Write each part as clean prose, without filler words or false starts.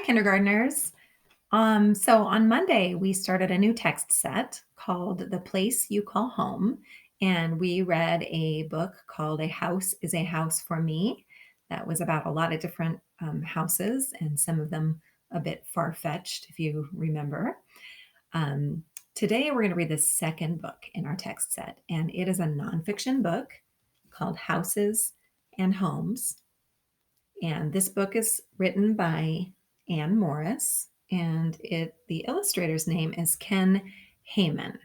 kindergartners. So on Monday, we started a new text set called The Place You Call Home. And we read a book called A House is a House for Me. That was about a lot of different houses, and some of them a bit far fetched, if you remember. Um, Today, we're going to read the second book in our text set, and it is a nonfiction book called Houses and Homes. And this book is written by Anne Morris, and the illustrator's name is Ken Heyman.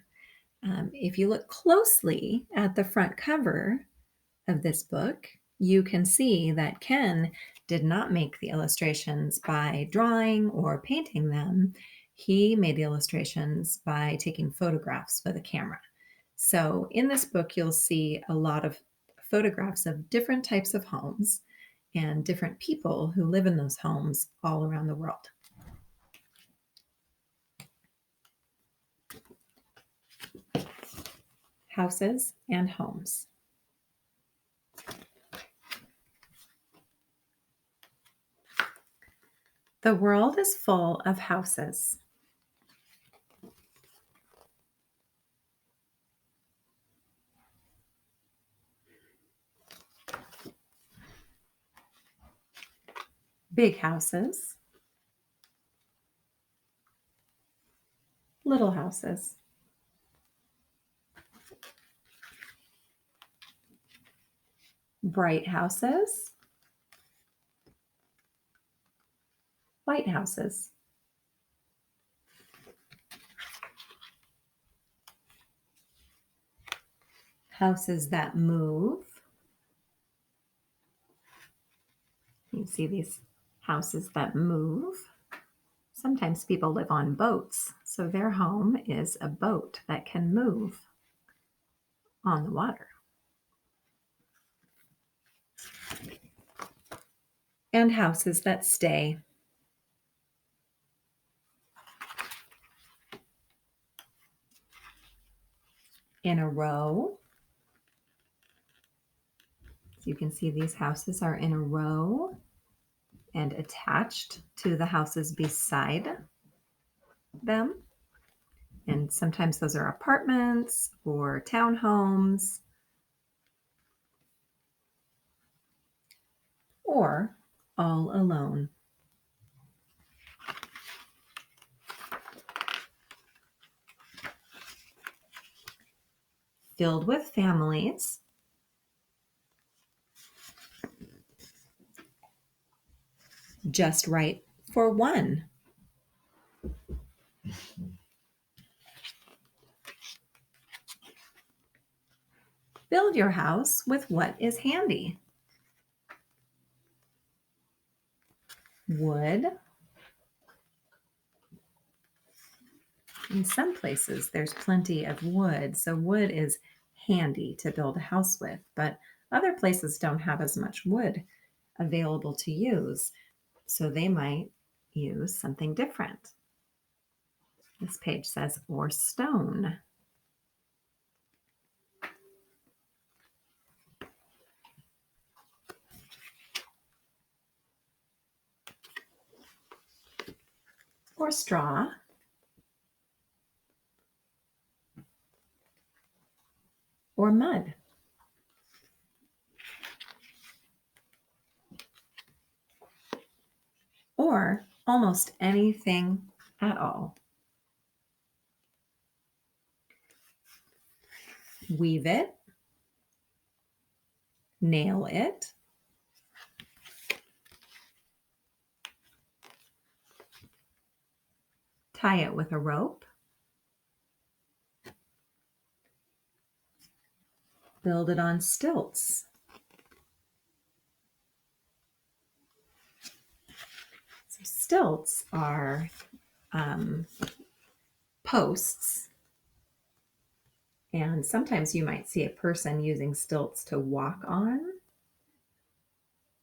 If you look closely at the front cover of this book, you can see that Ken did not make the illustrations by drawing or painting them. He made the illustrations by taking photographs with a camera. So in this book, you'll see a lot of photographs of different types of homes and different people who live in those homes all around the world. Houses and homes. The world is full of houses. Big houses, little houses. Bright houses, white houses. Houses that move. You see these houses that move. Sometimes people live on boats, so their home is a boat that can move on the water. And houses that stay. In a row. So you can see these houses are in a row and attached to the houses beside them. And sometimes those are apartments or townhomes or all alone. Filled with families. Just right for one. Build your house with what is handy. Wood. In some places, there's plenty of wood, so wood is handy to build a house with, but other places don't have as much wood available to use, so they might use something different. This page says, or stone. Or straw. Or mud. Or almost anything at all. Weave it, nail it, tie it with a rope, build it on stilts. So stilts are posts, and sometimes you might see a person using stilts to walk on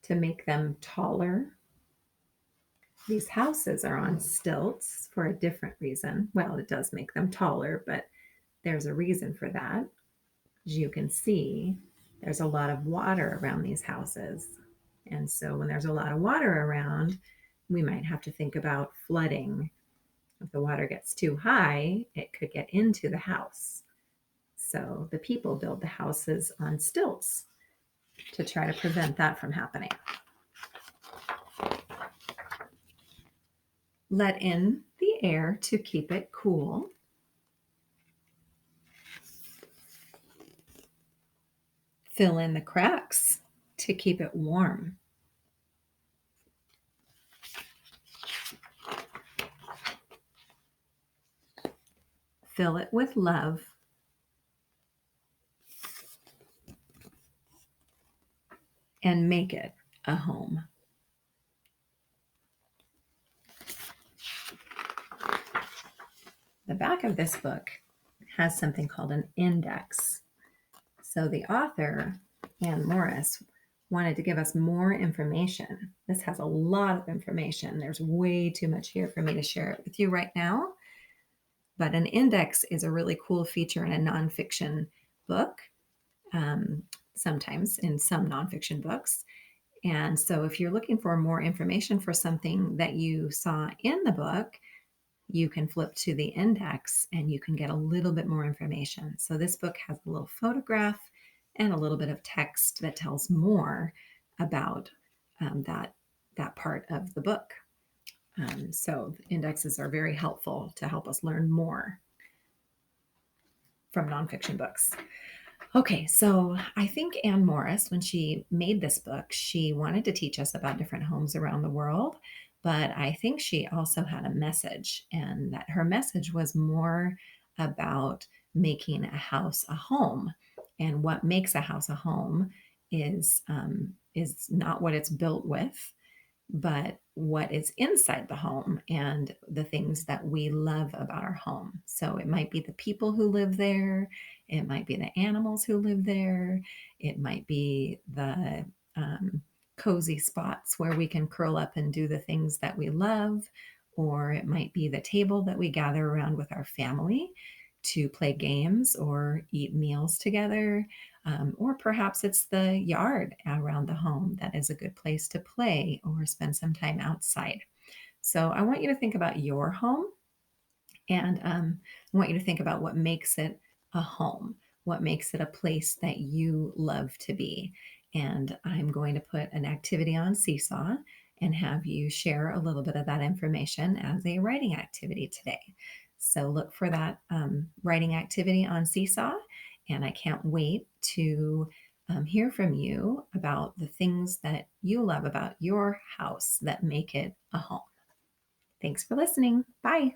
to make them taller. These houses are on stilts for a different reason. Well, it does make them taller, but there's a reason for that. As you can see, there's a lot of water around these houses. And so when there's a lot of water around, We might have to think about flooding. If the water gets too high, it could get into the house. So the people build the houses on stilts to try to prevent that from happening. Let in the air to keep it cool. Fill in the cracks to keep it warm. Fill it with love. And make it a home. The back of this book has something called an index. So the author, Anne Morris, wanted to give us more information. This has a lot of information. There's way too much here for me to share it with you right now. But an index is a really cool feature in a nonfiction book, sometimes in some nonfiction books. And so if you're looking for more information for something that you saw in the book, you can flip to the index and you can get a little bit more information. So this book has a little photograph and a little bit of text that tells more about that part of the book. So indexes are very helpful to help us learn more from nonfiction books. Okay, so I think Anne Morris, when she made this book, she wanted to teach us about different homes around the world, but I think she also had a message, and that her message was more about making a house a home. And what makes a house a home is not what it's built with, but what is inside the home and the things that we love about our home. So it might be the people who live there, it might be the animals who live there, it might be the cozy spots where we can curl up and do the things that we love, or it might be the table that we gather around with our family to play games or eat meals together. Or perhaps it's the yard around the home that is a good place to play or spend some time outside. So I want you to think about your home, and I want you to think about what makes it a home, what makes it a place that you love to be. And I'm going to put an activity on Seesaw and have you share a little bit of that information as a writing activity today. So look for that writing activity on Seesaw. And I can't wait to hear from you about the things that you love about your house that make it a home. Thanks for listening. Bye.